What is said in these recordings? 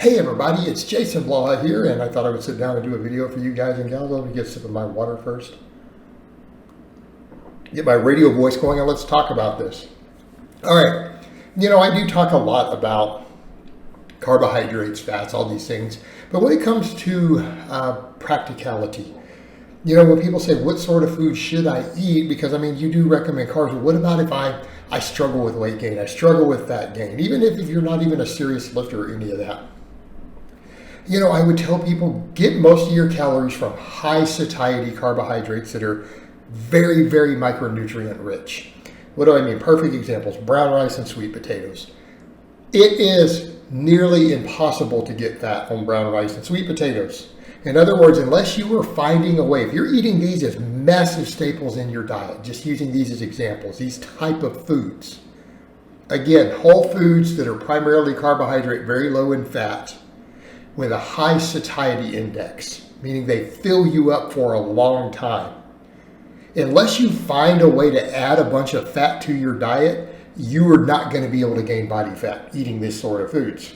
Hey everybody, it's Jason Blaha here, and I thought I would sit down and do a video for you guys and gals. Let me get a sip of my water first. Get my radio voice going and let's talk about this. All right, I do talk a lot about carbohydrates, fats, all these things, but when it comes to practicality, when people say, what sort of food should I eat? Because you do recommend carbs, but what about if I struggle with weight gain, I struggle with fat gain, even if you're not even a serious lifter or any of that? I would tell people, get most of your calories from high satiety carbohydrates that are very, very micronutrient rich. What do I mean? Perfect examples, brown rice and sweet potatoes. It is nearly impossible to get fat on brown rice and sweet potatoes. In other words, unless you are finding a way, if you're eating these as massive staples in your diet, just using these as examples, these type of foods, again, whole foods that are primarily carbohydrate, very low in fat, with a high satiety index, meaning they fill you up for a long time. Unless you find a way to add a bunch of fat to your diet, you are not going to be able to gain body fat eating this sort of foods.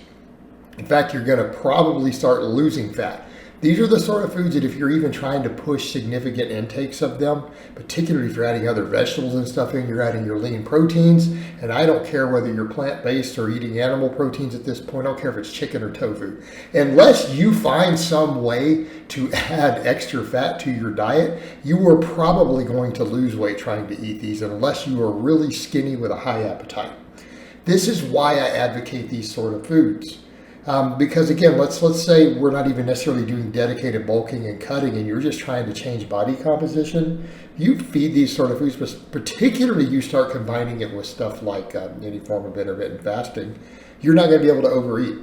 In fact, you're going to probably start losing fat. These are the sort of foods that if you're even trying to push significant intakes of them, particularly if you're adding other vegetables and stuff in, you're adding your lean proteins, and I don't care whether you're plant-based or eating animal proteins at this point, I don't care if it's chicken or tofu. Unless you find some way to add extra fat to your diet, you are probably going to lose weight trying to eat these unless you are really skinny with a high appetite. This is why I advocate these sort of foods. Because again, let's say we're not even necessarily doing dedicated bulking and cutting and you're just trying to change body composition. You feed these sort of foods, but particularly you start combining it with stuff like any form of intermittent fasting, you're not going to be able to overeat.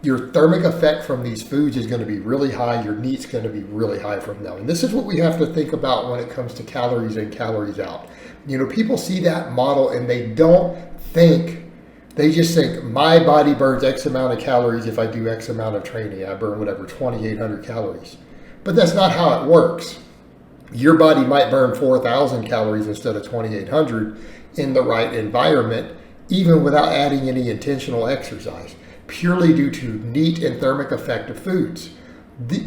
Your thermic effect from these foods is going to be really high. Your NEAT's going to be really high from them. And this is what we have to think about when it comes to calories in, calories out. People see that model and they don't think. They just think my body burns X amount of calories if I do X amount of training. I burn whatever, 2,800 calories. But that's not how it works. Your body might burn 4,000 calories instead of 2,800 in the right environment, even without adding any intentional exercise, purely due to NEAT and thermic effect of foods.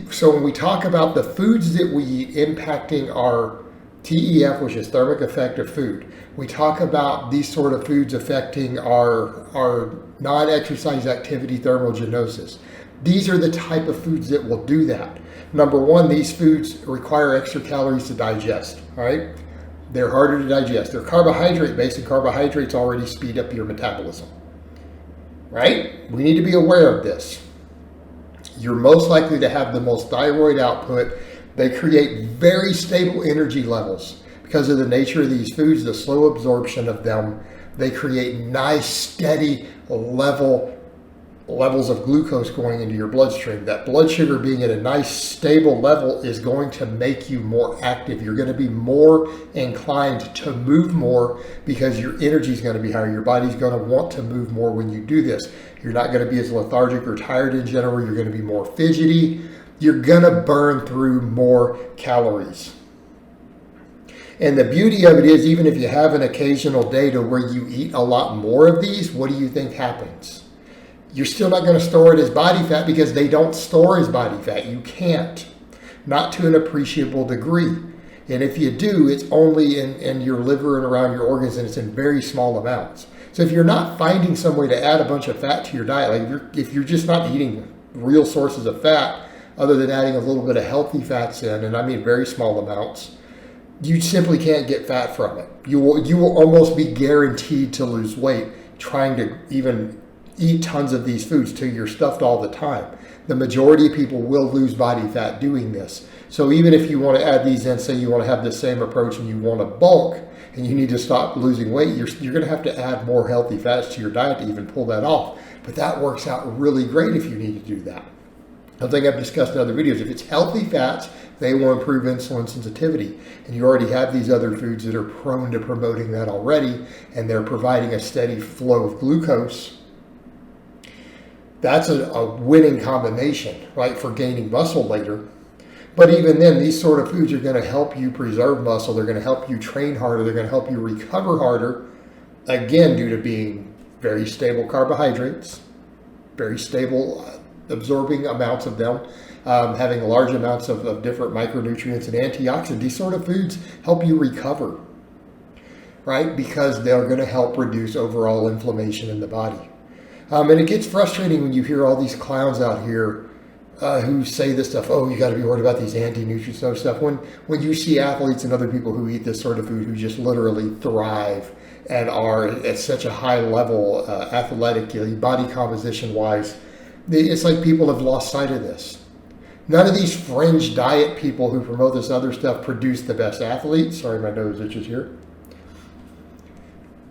So when we talk about the foods that we eat impacting our TEF, which is thermic effect of food, we talk about these sort of foods affecting our non-exercise activity thermogenesis. These are the type of foods that will do that. Number one, these foods require extra calories to digest, all right? They're harder to digest. They're carbohydrate based, and carbohydrates already speed up your metabolism, right? We need to be aware of this. You're most likely to have the most thyroid output. They create very stable energy levels because of the nature of these foods, the slow absorption of them. They create nice, steady levels of glucose going into your bloodstream. That blood sugar being at a nice, stable level is going to make you more active. You're going to be more inclined to move more because your energy is going to be higher. Your body's going to want to move more when you do this. You're not going to be as lethargic or tired in general. You're going to be more fidgety. You're gonna burn through more calories. And the beauty of it is, even if you have an occasional day to where you eat a lot more of these, what do you think happens? You're still not gonna store it as body fat because they don't store as body fat. You can't, not to an appreciable degree. And if you do, it's only in your liver and around your organs, and it's in very small amounts. So if you're not finding some way to add a bunch of fat to your diet, like if you're just not eating real sources of fat, other than adding a little bit of healthy fats in, and I mean very small amounts, you simply can't get fat from it. You will almost be guaranteed to lose weight trying to even eat tons of these foods till you're stuffed all the time. The majority of people will lose body fat doing this. So even if you want to add these in, say you want to have the same approach and you want to bulk and you need to stop losing weight, you're going to have to add more healthy fats to your diet to even pull that off. But that works out really great if you need to do that. I think I've discussed in other videos, if it's healthy fats, they will improve insulin sensitivity. And you already have these other foods that are prone to promoting that already, and they're providing a steady flow of glucose. That's a winning combination, right, for gaining muscle later. But even then, these sort of foods are going to help you preserve muscle. They're going to help you train harder. They're going to help you recover harder, again, due to being very stable carbohydrates, very stable absorbing amounts of them, having large amounts of different micronutrients and antioxidants. These sort of foods help you recover, right? Because they're going to help reduce overall inflammation in the body. And it gets frustrating when you hear all these clowns out here who say this stuff. Oh, you got to be worried about these anti-nutrient stuff. When you see athletes and other people who eat this sort of food who just literally thrive and are at such a high level athletically, body composition wise, it's like people have lost sight of this. None of these fringe diet people who promote this other stuff produce the best athletes. Sorry, my nose itches here.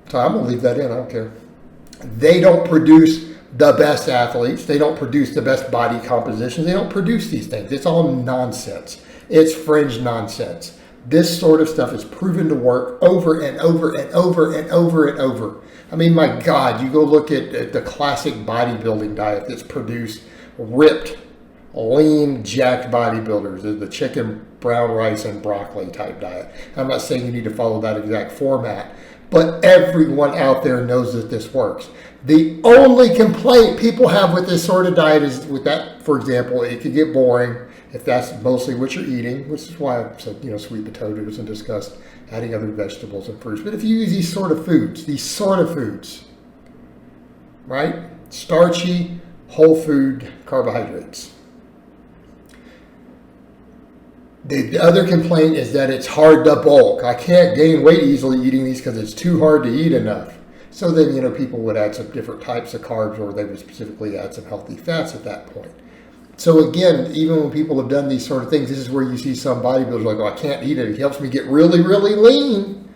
So I'm going to leave that in. I don't care. They don't produce the best athletes. They don't produce the best body composition. They don't produce these things. It's all nonsense. It's fringe nonsense. This sort of stuff is proven to work over and over and over and over and over. I mean, my God, you go look at the classic bodybuilding diet that's produced ripped, lean, jacked bodybuilders, the chicken, brown rice, and broccoli type diet. I'm not saying you need to follow that exact format, but everyone out there knows that this works. The only complaint people have with this sort of diet is with that, for example, it could get boring if that's mostly what you're eating, which is why I said, sweet potatoes and discussed adding other vegetables and fruits. But if you use these sort of foods, right? Starchy, whole food carbohydrates. The other complaint is that it's hard to bulk. I can't gain weight easily eating these because it's too hard to eat enough. So then, people would add some different types of carbs, or they would specifically add some healthy fats at that point. So again, even when people have done these sort of things, this is where you see some bodybuilders like, oh, I can't eat it. It helps me get really, really lean,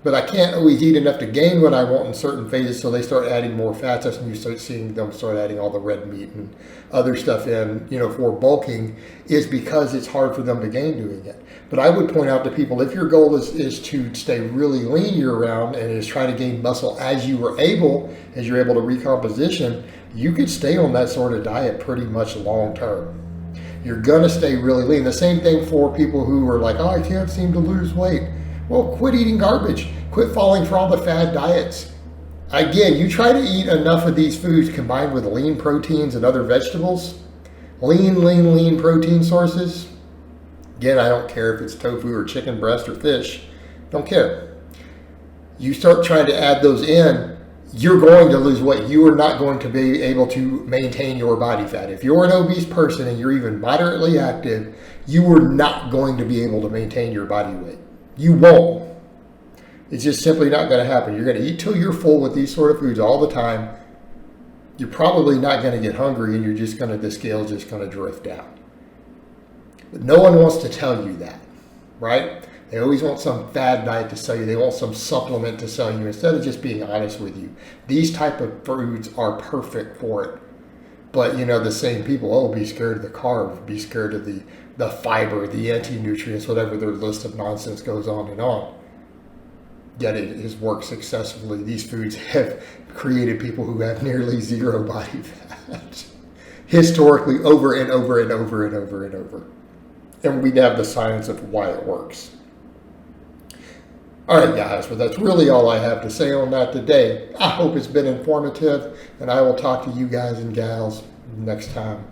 but I can't always eat enough to gain what I want in certain phases. So they start adding more fats. That's when you start seeing them start adding all the red meat and other stuff in, for bulking, is because it's hard for them to gain doing it. But I would point out to people, if your goal is to stay really lean year round and is try to gain muscle as you're able to recomposition, you could stay on that sort of diet pretty much long term. You're gonna stay really lean. The same thing for people who are like, oh, I can't seem to lose weight. Well, quit eating garbage. Quit falling for all the fad diets. Again, you try to eat enough of these foods combined with lean proteins and other vegetables, lean protein sources. Again, I don't care if it's tofu or chicken breast or fish. Don't care. You start trying to add those in, you're going to lose weight. You are not going to be able to maintain your body fat. If you're an obese person and you're even moderately active, you are not going to be able to maintain your body weight. You won't. It's just simply not going to happen. You're going to eat till you're full with these sort of foods all the time. You're probably not going to get hungry, and the scale's just going to drift down. But no one wants to tell you that, right? They always want some fad diet to sell you. They want some supplement to sell you instead of just being honest with you. These type of foods are perfect for it. But, the same people, be scared of the carb, be scared of the fiber, the anti-nutrients, whatever their list of nonsense goes on and on. Yet it has worked successfully. These foods have created people who have nearly zero body fat. Historically, over and over and over and over and over. And we have the science of why it works. All right, guys, well, that's really all I have to say on that today. I hope it's been informative, and I will talk to you guys and gals next time.